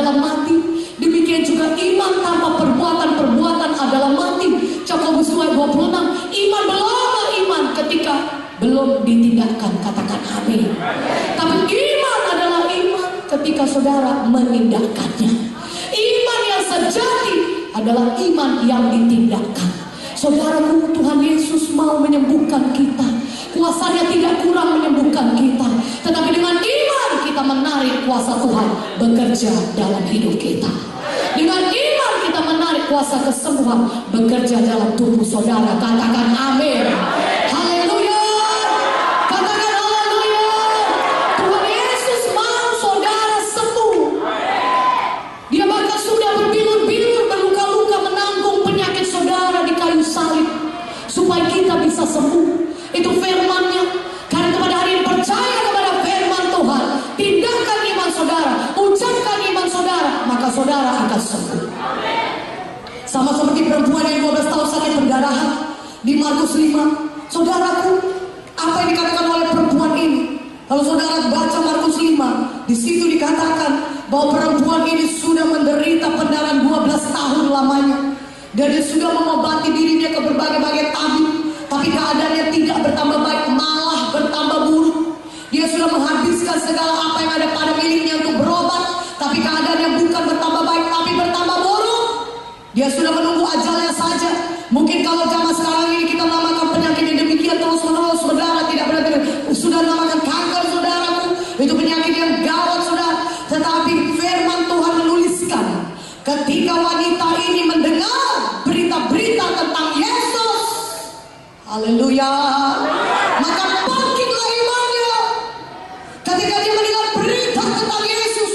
adalah mati. Demikian juga iman tanpa perbuatan adalah mati. Yakobus 2:26. Iman belum iman ketika belum ditindakkan. Katakan amin. Tapi iman adalah iman ketika saudara menindakkannya. Iman yang sejati adalah iman yang ditindakkan. Saudaraku, Tuhan Yesus mau menyembuhkan kita. Kuasanya tidak kurang menyembuhkan kita, tetapi dengan iman kita menarik kuasa Tuhan bekerja dalam hidup kita. Dengan iman kita menarik kuasa kesembuhan bekerja dalam tubuh saudara. Katakan amin. Haleluya. Katakan haleluya. Tuhan Yesus mau saudara sembuh. Dia bahkan sudah berbilur-bilur, berluka-luka menanggung penyakit saudara di kayu salib supaya kita bisa sembuh. Itu firman-Nya. Karena kepada hari ini percaya kepada firman Tuhan, tindakan iman saudara, ucapkan iman saudara, maka saudara akan sembuh. Sama seperti perempuan yang 12 tahun sakit perdarahan di Markus 5. Saudaraku, apa yang dikatakan oleh perempuan ini? Kalau saudara baca Markus 5, di situ dikatakan bahwa perempuan ini sudah menderita pendarahan 12 tahun lamanya, dan dia sudah mengobati dirinya ke berbagai-bagai tabib. Tapi keadaannya tidak bertambah baik, malah bertambah buruk. Dia sudah menghabiskan segala apa yang ada pada miliknya untuk berobat, tapi keadaannya bukan bertambah baik, tapi bertambah buruk. Dia sudah menunggu ajalnya saja. Mungkin kalau zaman sekarang ini kita namakan penyakit yang demikian terus menerus, saudara, tidak berhenti. Sudah namakan kanker, saudaraku. Itu penyakit yang gawat, saudara. Tetapi firman Tuhan menuliskan, ketika wanita ini mendengar berita-berita tentang Yesus, haleluya, maka bangkitlah imannya. Ketika dia mendengar berita tentang Yesus,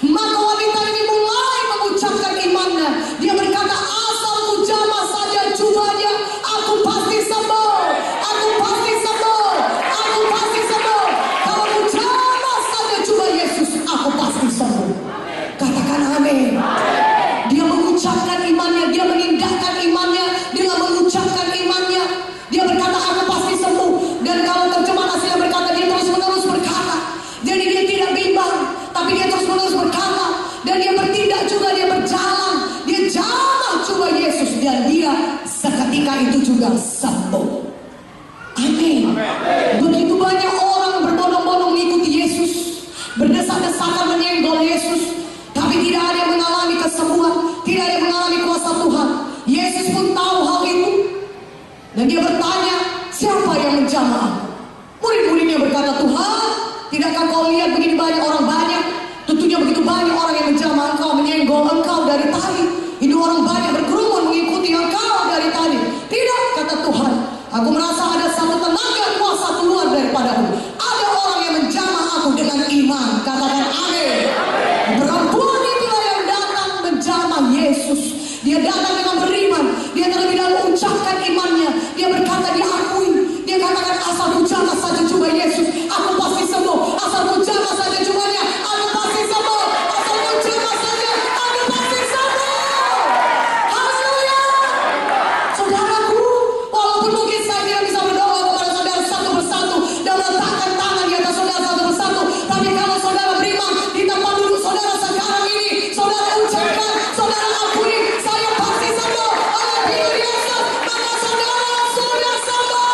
maka wanita ini mulai mengucapkan imannya. Dia berkata, asal ku jamah saja jubahnya, aku pasti sembuh. Aku pasti sembuh. Aku pasti sembuh. Kalau ku jamah saja jubah Yesus, aku pasti sembuh. Katakan amin. Dia mengucapkan imannya, dia menindakkan imannya dengan mengucapkan imannya. Dia berkata, aku pasti sembuh. Dan kalau terjemahan aslinya berkata, dia terus-menerus berkata. Jadi dia tidak bimbang, tapi dia terus-menerus berkata. Dan dia bertindak juga, dia berjalan. Dia jamah jubah Yesus, dan dia seketika itu juga sembuh. Amin. Begitu banyak orang berbondong-bondong mengikuti Yesus, berdesak-desakan menyenggol Yesus, tapi tidak ada yang mengalami kesembuhan, tidak ada yang mengalami kuasa Tuhan. Yesus pun tahu hal itu. Dan dia bertanya, siapa yang menjamah aku? Murid-muridnya berkata, Tuhan, tidakkah kau lihat begini banyak orang banyak? Tentunya begitu banyak orang yang menjamah engkau, menyenggol engkau dari tadi. Ini orang banyak berkerumun mengikuti engkau dari tadi. Tidak, kata Tuhan, aku merasa ada satu tenaga kuasa keluar daripadaku. Ada orang yang menjamah aku dengan iman. Katakan amin. Perempuan itulah yang datang menjamah Yesus. Dia datang dengan beriman. Dia terlebih dahulu ucapkan imannya. Dia berkata, dia akui. Dia katakan, asal ku jamah saja jubah Yesus, aku pasti sembuh. Asal ku jamah saja jubahnya, aku pasti sembuh. Asal ku jamah saja, aku pasti sembuh. Haleluya. Saudaraku, walaupun mungkin saya tidak bisa berdoa kepada saudara satu persatu dan meletakkan tangan di atas saudara satu persatu, tapi kalau saudara beriman di tempat duduk saudara sekarang ini, saudara ucapkan, saudara akui, saya pasti sembuh oleh pilur Yesus, maka saudara sudah sembuh.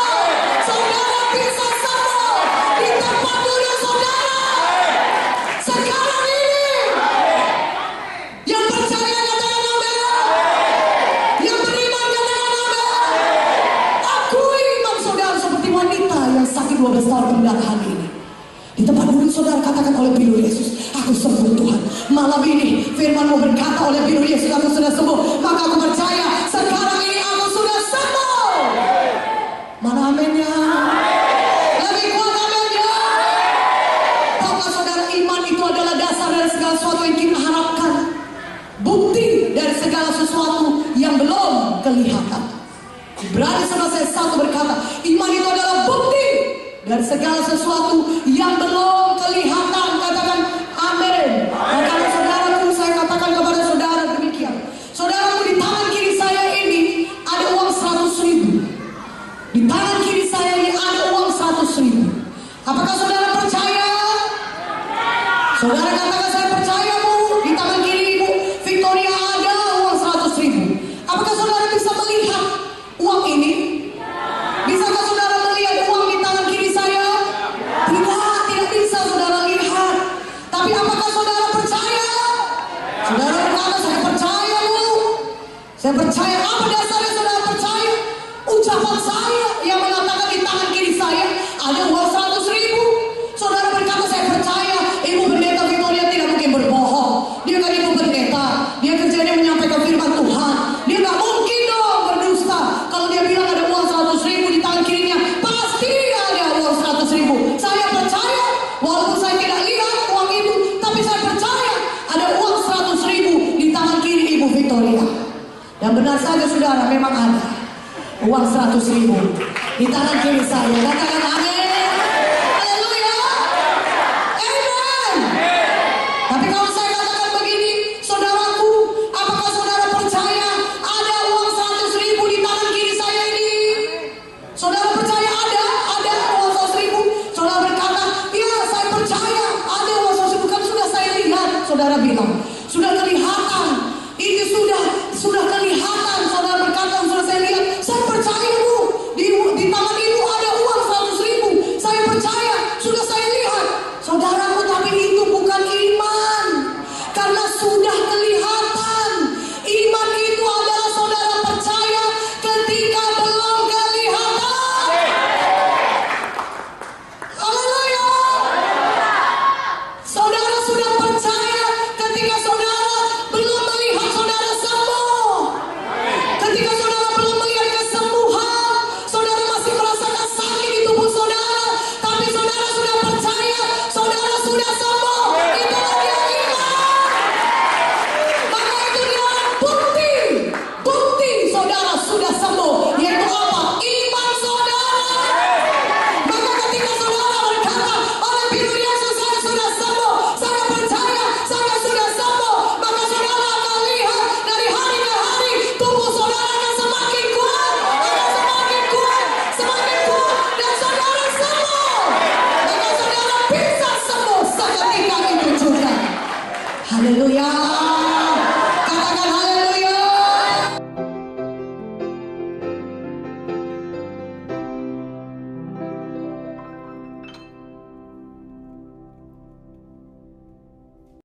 Saudara bisa sembuh di tempat duduk saudara sekarang ini. Yang percaya katakan amin. Yang beriman katakan amin. Akui iman saudara seperti wanita yang sakit 12 tahun perdarahan ini. Di tempat duduk saudara katakan oleh pilur Yesus, aku sembuh Tuhan. Malam ini firman-Mu berkata oleh pilur Yesus, aku sudah sembuh. Maka aku percaya sekarang ini aku sudah sembuh. Mana aminnya? Lebih kuat aminnya. Tahukah saudara, iman itu adalah dasar dari segala sesuatu yang kita harapkan, bukti dari segala sesuatu yang belum kelihatan. Ibrani 11:1 berkata, iman itu adalah bukti dari segala sesuatu yang belum kelihatan. Katakan amin. Dan kalau saudaraku, saya katakan kepada saudara demikian. Saudaraku, di tangan kiri saya ini ada uang 100.000. Di tangan kiri saya ini ada uang 100.000. Apakah saudara percaya? Saudara katakan, saya percaya Bu. Di tangan kiri Saya percaya. Apa dasarnya saudara percaya? Ucapan saya yang mengatakan di tangan kiri saya ada uang 100.000. Saudara berkata, saya percaya Ibu Pendeta Victoria tidak mungkin berbohong. Dia kan Ibu Pendeta, dia kerjanya menyampaikan firman Tuhan. Dia gak mungkin dong berdusta. Kalau dia bilang ada uang 100.000 di tangan kirinya, pasti ada uang 100.000. Saya percaya, walaupun saya tidak lihat uang itu, tapi saya percaya ada uang 100.000 di tangan kiri Ibu Victoria. Dan benar saja saudara, memang ada uang 100.000 di tangan kiri saya. Katakan amin. Haleluya. Amen. Tapi kalau saya katakan begini, saudaraku, apakah saudara percaya ada uang 100.000 di tangan kiri saya ini? Saudara percaya ada uang 100.000? Saudara berkata, ya saya percaya ada uang 100.000, kan sudah saya lihat. Saudara bilang, sudah kelihatan. Ini sudah kelihatan. Saudara berkata, sudah saya lihat. Saya percaya Bu, di tangan Ibu ada uang 100.000. Saya percaya, sudah saya lihat. Saudaraku, tapi itu bukan iman, karena sudah kelihatan. Iman itu adalah saudara percaya ketika belum kelihatan. Haleluya. Saudara sudah percaya ketika saudara belum melihat saudara sembuh. Ketika saudara belum melihat kesembuhan, saudara masih merasakan sakit di tubuh saudara, tapi saudara sudah percaya saudara sudah sembuh. Itulah dia iman. Maka itu dia bukti saudara sudah sembuh, yaitu apa? Iman saudara. Maka ketika saudara berkata, oleh firman Yesus saya sudah sembuh, saya percaya saya sudah sembuh, maka saudara akan lihat dari hari ke hari tubuh saudara akan semakin kuat, semakin kuat, dan saudara sembuh. Maka saudara bisa sembuh seketika itu juga. Haleluya.